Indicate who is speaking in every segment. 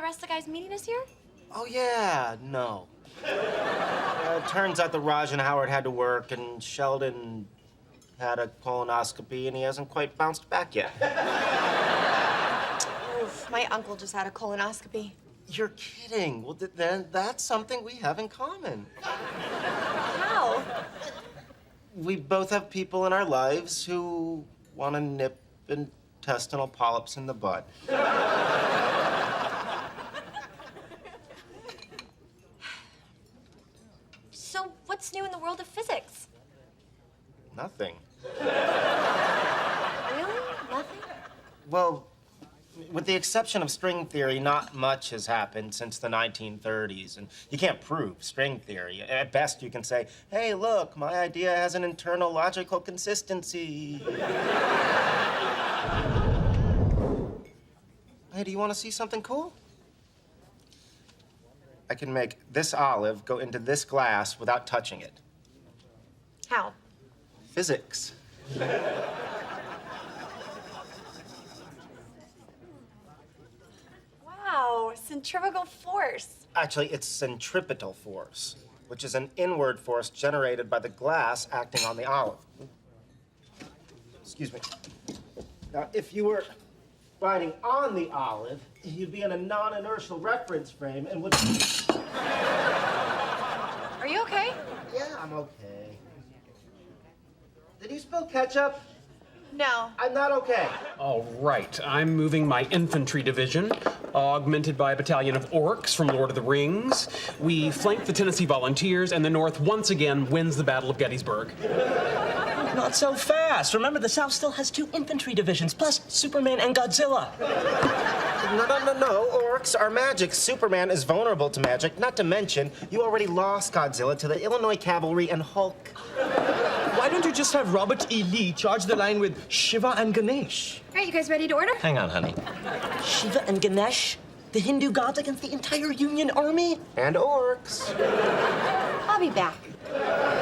Speaker 1: rest of the guys meeting us here?
Speaker 2: Oh, yeah, no. It turns out that Raj and Howard had to work, and Sheldon had a colonoscopy, and he hasn't quite bounced back yet.
Speaker 1: Oof, my uncle just had a colonoscopy.
Speaker 2: You're kidding. Well, then that's something we have in common.
Speaker 1: How?
Speaker 2: We both have people in our lives who want to nip intestinal polyps in the bud.
Speaker 1: So what's new in the world of physics?
Speaker 2: Nothing.
Speaker 1: Really? Nothing?
Speaker 2: Well, with the exception of string theory, not much has happened since the 1930s, and you can't prove string theory. At best, you can say, hey, look, my idea has an internal logical consistency. Hey, do you want to see something cool? I can make this olive go into this glass without touching it.
Speaker 1: How?
Speaker 2: Physics.
Speaker 1: Wow, centrifugal force.
Speaker 2: Actually, it's centripetal force, which is an inward force generated by the glass acting on the olive. Excuse me. Now, if you were riding on the olive, you'd be in a non-inertial reference frame and would...
Speaker 1: Are you okay?
Speaker 2: Yeah, I'm okay. Did you spill ketchup?
Speaker 1: No.
Speaker 2: I'm not okay.
Speaker 3: All right, I'm moving my infantry division, augmented by a battalion of orcs from Lord of the Rings. We flank the Tennessee Volunteers, and the North once again wins the Battle of Gettysburg.
Speaker 4: Not so fast. Remember, the South still has 2 infantry divisions, plus Superman and Godzilla.
Speaker 2: No. Orcs are magic. Superman is vulnerable to magic. Not to mention, you already lost Godzilla to the Illinois Cavalry and Hulk.
Speaker 4: Why don't you just have Robert E. Lee charge the line with Shiva and Ganesh?
Speaker 1: All right, you guys ready to order?
Speaker 4: Hang on, honey. Shiva and Ganesh? The Hindu gods against the entire Union Army?
Speaker 2: And orcs.
Speaker 1: I'll be back.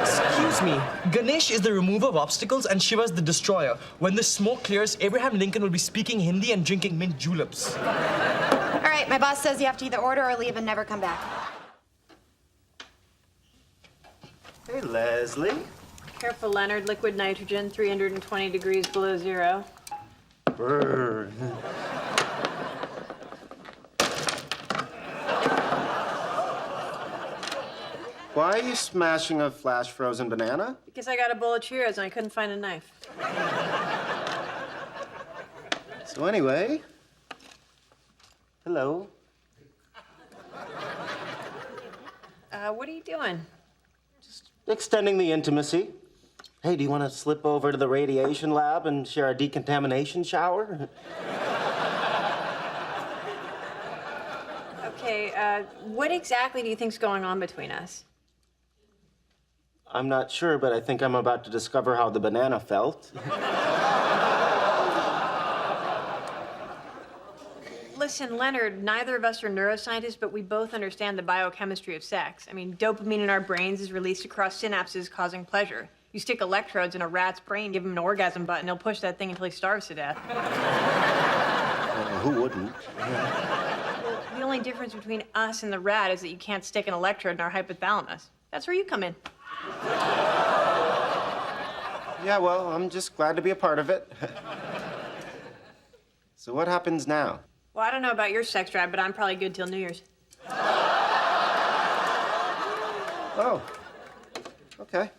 Speaker 4: Excuse me. Ganesh is the remover of obstacles and Shiva's the destroyer. When the smoke clears, Abraham Lincoln will be speaking Hindi and drinking mint juleps.
Speaker 1: All right, my boss says you have to either order or leave and never come back.
Speaker 2: Hey, Leslie.
Speaker 5: Careful, Leonard. Liquid nitrogen, 320 degrees below zero.
Speaker 2: Brr. Why are you smashing a flash frozen banana?
Speaker 5: Because I got a bowl of Cheerios and I couldn't find a knife.
Speaker 2: So anyway, hello.
Speaker 5: What are you doing?
Speaker 2: Extending the intimacy. Hey, do you want to slip over to the radiation lab and share a decontamination shower?
Speaker 5: Okay, what exactly do you think's going on between us?
Speaker 2: I'm not sure, but I think I'm about to discover how the banana felt.
Speaker 5: Listen, Leonard, neither of us are neuroscientists, but we both understand the biochemistry of sex. I mean, dopamine in our brains is released across synapses, causing pleasure. You stick electrodes in a rat's brain, give him an orgasm button, he'll push that thing until he starves to death.
Speaker 2: Who wouldn't?
Speaker 5: Well, the only difference between us and the rat is that you can't stick an electrode in our hypothalamus. That's where you come in.
Speaker 2: Yeah, well, I'm just glad to be a part of it. So what happens now?
Speaker 5: Well, I don't know about your sex drive, but I'm probably good till New Year's.
Speaker 2: Oh, okay.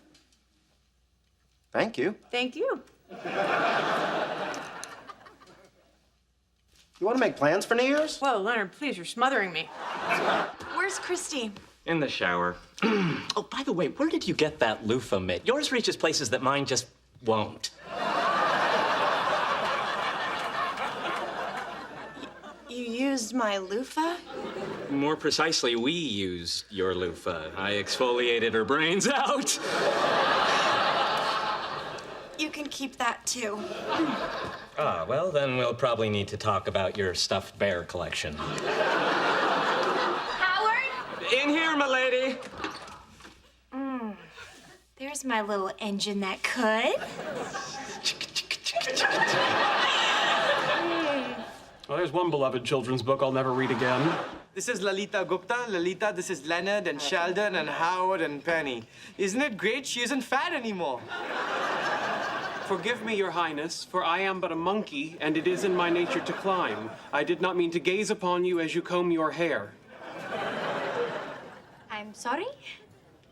Speaker 2: Thank you.
Speaker 5: Thank you.
Speaker 2: You want to make plans for New Year's?
Speaker 5: Whoa, Leonard, please, you're smothering me.
Speaker 1: Where's Christy?
Speaker 6: In the shower. Oh, by the way, where did you get that loofah mitt? Yours reaches places that mine just won't.
Speaker 1: You used my loofah?
Speaker 6: More precisely, we used your loofah. I exfoliated her brains out.
Speaker 1: You can keep that too.
Speaker 6: Ah, well, then we'll probably need to talk about your stuffed bear collection.
Speaker 1: Howard?
Speaker 6: In here, milady.
Speaker 1: There's my little engine that could.
Speaker 3: Well, there's one beloved children's book I'll never read again.
Speaker 4: This is Lalita Gupta. Lalita, this is Leonard and Sheldon and Howard and Penny. Isn't it great she isn't fat anymore?
Speaker 3: Forgive me, Your Highness, for I am but a monkey, and it is in my nature to climb. I did not mean to gaze upon you as you comb your hair.
Speaker 1: I'm sorry?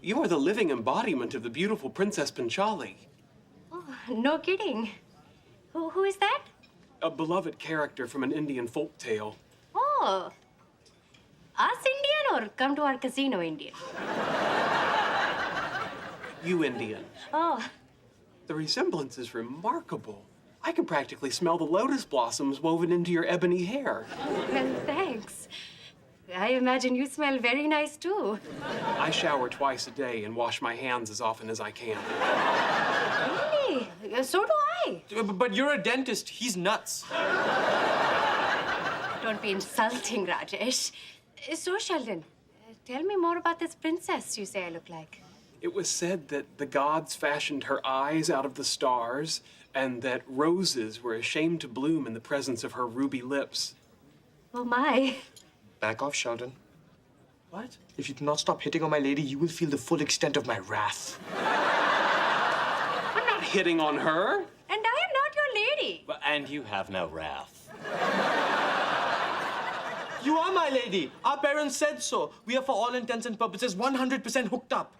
Speaker 3: You are the living embodiment of the beautiful Princess Panchali,
Speaker 1: Oh, no kidding. Who is that?
Speaker 3: a beloved character from an Indian folk tale.
Speaker 1: Oh, us Indian or come to our casino Indian?
Speaker 3: You Indian.
Speaker 1: Oh,
Speaker 3: The resemblance is remarkable. I can practically smell the lotus blossoms woven into your ebony hair.
Speaker 1: well, thanks. I imagine you smell very nice too.
Speaker 3: I shower twice a day and wash my hands as often as I can.
Speaker 1: Really? So do I.
Speaker 4: But you're a dentist. He's nuts.
Speaker 1: Don't be insulting, Rajesh. So, Sheldon, tell me more about this princess you say I look like.
Speaker 3: It was said that the gods fashioned her eyes out of the stars, and that roses were ashamed to bloom in the presence of her ruby lips.
Speaker 1: Oh, my.
Speaker 4: Back off, Sheldon.
Speaker 3: What?
Speaker 4: If you do not stop hitting on my lady, you will feel the full extent of my wrath.
Speaker 3: I'm not hitting on her.
Speaker 1: And I am not your lady.
Speaker 6: And you have no wrath.
Speaker 4: You are my lady. Our parents said so. We are, for all intents and purposes, 100% hooked up.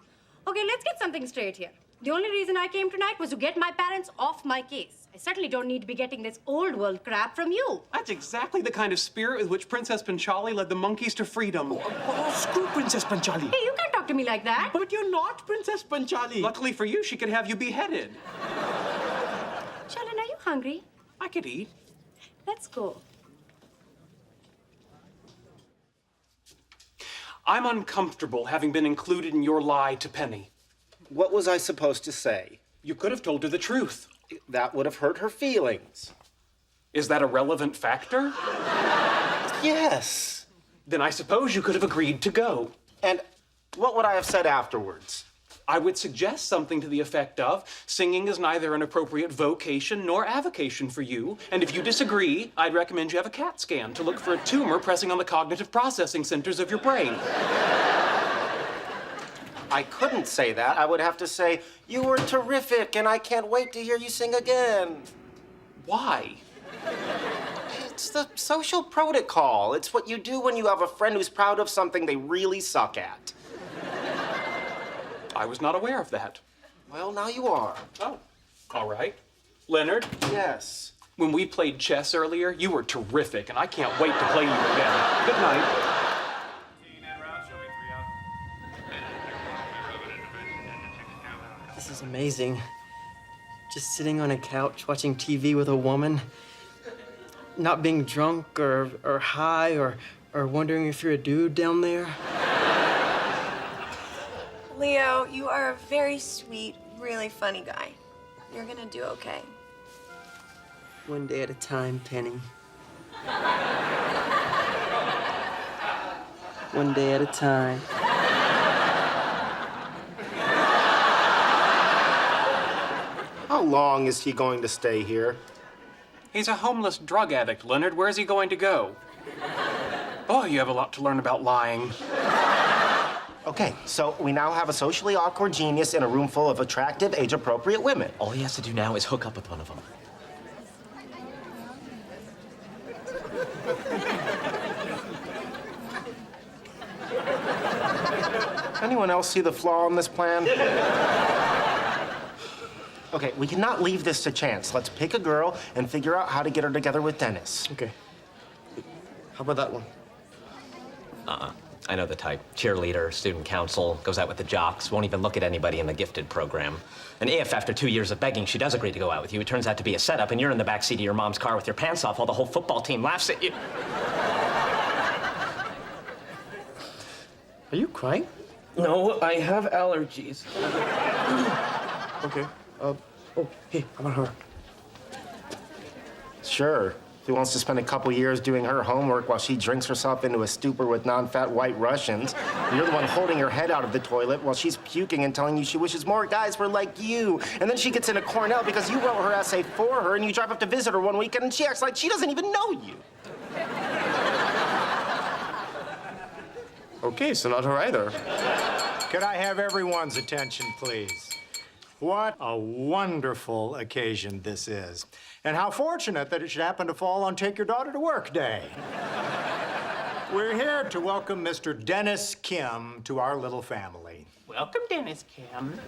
Speaker 1: Okay, let's get something straight here. The only reason I came tonight was to get my parents off my case. I certainly don't need to be getting this old world crap from you.
Speaker 3: That's exactly the kind of spirit with which Princess Panchali led the monkeys to freedom.
Speaker 4: Oh, screw Princess Panchali.
Speaker 1: Hey, you can't talk to me like that.
Speaker 4: But you're not Princess Panchali.
Speaker 3: Luckily for you, she could have you beheaded.
Speaker 1: Sheldon, are you hungry?
Speaker 3: I could eat.
Speaker 1: Let's go.
Speaker 3: I'm uncomfortable having been included in your lie to Penny.
Speaker 2: What was I supposed to say?
Speaker 3: You could have told her the truth.
Speaker 2: That would have hurt her feelings.
Speaker 3: Is that a relevant factor?
Speaker 2: Yes.
Speaker 3: Then I suppose you could have agreed to go.
Speaker 2: And what would I have said afterwards?
Speaker 3: I would suggest something to the effect of, singing is neither an appropriate vocation nor avocation for you, and if you disagree, I'd recommend you have a CAT scan to look for a tumor pressing on the cognitive processing centers of your brain.
Speaker 2: I couldn't say that. I would have to say, you were terrific, and I can't wait to hear you sing again.
Speaker 3: Why?
Speaker 2: It's the social protocol. It's what you do when you have a friend who's proud of something they really suck at.
Speaker 3: I was not aware of that.
Speaker 2: Well, now you are.
Speaker 3: Oh, all right. Leonard,
Speaker 2: Yes.
Speaker 3: when we played chess earlier, you were terrific, and I can't wait to play you again. Good night.
Speaker 7: This is amazing. Just sitting on a couch watching TV with a woman, not being drunk or high or wondering if you're a dude down there.
Speaker 8: Leo, you are a very sweet, really funny guy. You're gonna do okay.
Speaker 7: One day at a time, Penny. One day at a time.
Speaker 2: How long is he going to stay here?
Speaker 3: He's a homeless drug addict, Leonard. Where's he going to go? Oh, you have a lot to learn about lying.
Speaker 2: Okay, so we now have a socially awkward genius in a room full of attractive, age-appropriate women.
Speaker 6: All he has to do now is hook up with one of them.
Speaker 2: Anyone else see the flaw in this plan? Okay, we cannot leave this to chance. Let's pick a girl and figure out how to get her together with Dennis.
Speaker 4: Okay. How about that one?
Speaker 6: I know the type. Cheerleader, student council, goes out with the jocks, won't even look at anybody in the gifted program. And if, after 2 years of begging, she does agree to go out with you, it turns out to be a setup, and you're in the backseat of your mom's car with your pants off while the whole football team laughs at you.
Speaker 7: Are you crying?
Speaker 9: No, I have allergies.
Speaker 4: Okay. Oh, hey, how about her?
Speaker 2: Sure. If he wants to spend a couple years doing her homework while she drinks herself into a stupor with non-fat white Russians, you're the one holding her head out of the toilet while she's puking and telling you she wishes more guys were like you. And then she gets into Cornell because you wrote her essay for her, and you drive up to visit her one weekend and she acts like she doesn't even know you.
Speaker 10: Okay, so not her either.
Speaker 11: Could I have everyone's attention, please? What a wonderful occasion this is. And how fortunate that it should happen to fall on Take Your Daughter to Work Day. We're here to welcome Mr. Dennis Kim to our little family.
Speaker 9: Welcome, Dennis Kim.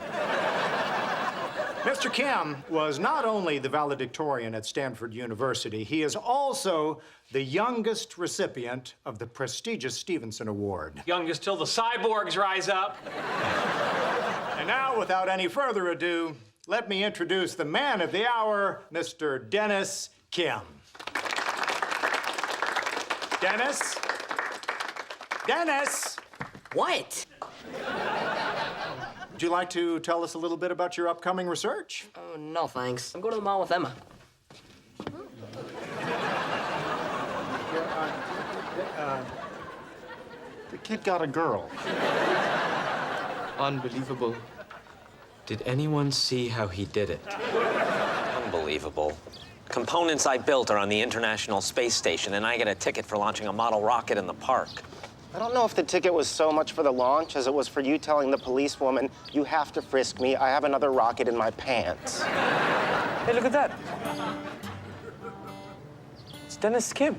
Speaker 11: Mr. Kim was not only the valedictorian at Stanford University, he is also the youngest recipient of the prestigious Stevenson Award.
Speaker 3: Youngest till the cyborgs rise up.
Speaker 11: And now, without any further ado, let me introduce the man of the hour, Mr. Dennis Kim. Dennis? Dennis!
Speaker 12: What?
Speaker 11: Would you like to tell us a little bit about your upcoming research?
Speaker 12: Oh, no, thanks. I'm going to the mall with Emma.
Speaker 2: The kid got a girl.
Speaker 4: Unbelievable.
Speaker 6: Did anyone see how he did it? Unbelievable. Components I built are on the International Space Station, and I get a ticket for launching a model rocket in the park.
Speaker 2: I don't know if the ticket was so much for the launch as it was for you telling the policewoman, you have to frisk me, I have another rocket in my pants.
Speaker 6: Hey, look at that. It's Dennis Kim.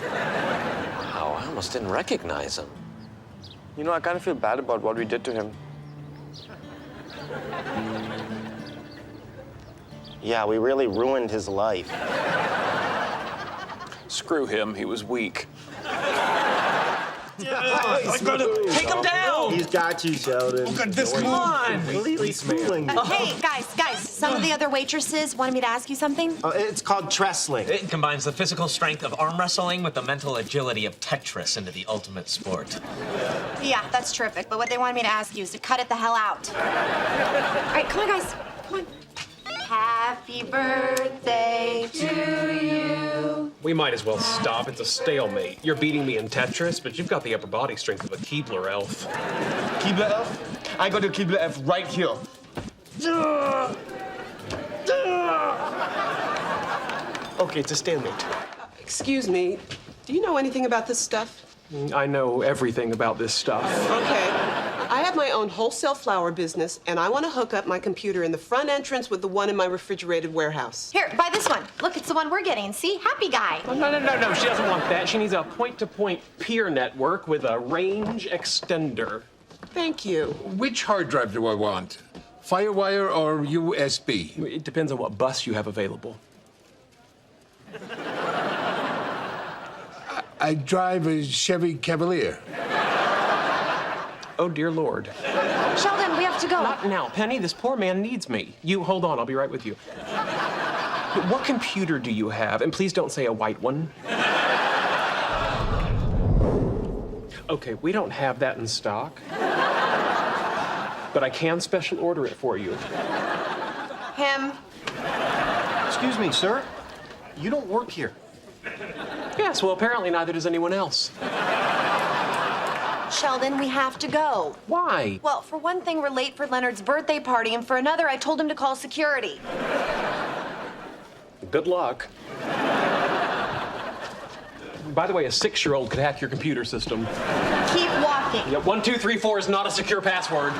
Speaker 6: Wow, I almost didn't recognize him.
Speaker 10: You know, I kind of feel bad about what we did to him.
Speaker 2: Yeah, we really ruined his life.
Speaker 3: Screw him, he was weak.
Speaker 4: Take him down!
Speaker 2: He's got you, Sheldon.
Speaker 4: Look at this. Come on!
Speaker 2: Completely schooling.
Speaker 13: Hey, guys, some of the other waitresses wanted me to ask you something.
Speaker 2: Oh, it's called Trestling.
Speaker 6: It combines the physical strength of arm wrestling with the mental agility of Tetris into the ultimate sport.
Speaker 13: Yeah, that's terrific. But what they wanted me to ask you is to cut it the hell out. All right, come on, guys. Come on. Happy birthday to you.
Speaker 3: We might as well stop. It's a stalemate. You're beating me in Tetris, but you've got the upper body strength of a Keebler elf.
Speaker 4: Keebler F? I got a Keebler F right here. Okay, it's a stalemate.
Speaker 9: Excuse me, do you know anything about this stuff?
Speaker 3: I know everything about this stuff.
Speaker 9: Okay. I have my own wholesale flower business, and I want to hook up my computer in the front entrance with the one in my refrigerated warehouse.
Speaker 13: Here, buy this one. Look, it's the one we're getting. See? Happy guy.
Speaker 3: Oh, no. She doesn't want that. She needs a point-to-point peer network with a range extender.
Speaker 9: Thank you.
Speaker 14: Which hard drive do I want? Firewire or USB?
Speaker 3: It depends on what bus you have available.
Speaker 14: I drive a Chevy Cavalier.
Speaker 3: Oh, dear Lord.
Speaker 13: Sheldon, we have to go.
Speaker 3: Not now. Penny, this poor man needs me. You hold on. I'll be right with you. What computer do you have? And please don't say a white one. Okay, we don't have that in stock. But I can special order it for you.
Speaker 13: Him.
Speaker 2: Excuse me, sir. You don't work here.
Speaker 3: Yes, well, apparently neither does anyone else.
Speaker 13: Sheldon, we have to go.
Speaker 3: Why?
Speaker 13: Well, for one thing, we're late for Leonard's birthday party, and for another, I told him to call security.
Speaker 3: Good luck. By the way, a 6-year-old could hack your computer system.
Speaker 13: Keep walking.
Speaker 3: Yeah, 1, 2, 3, 4 is not a secure password.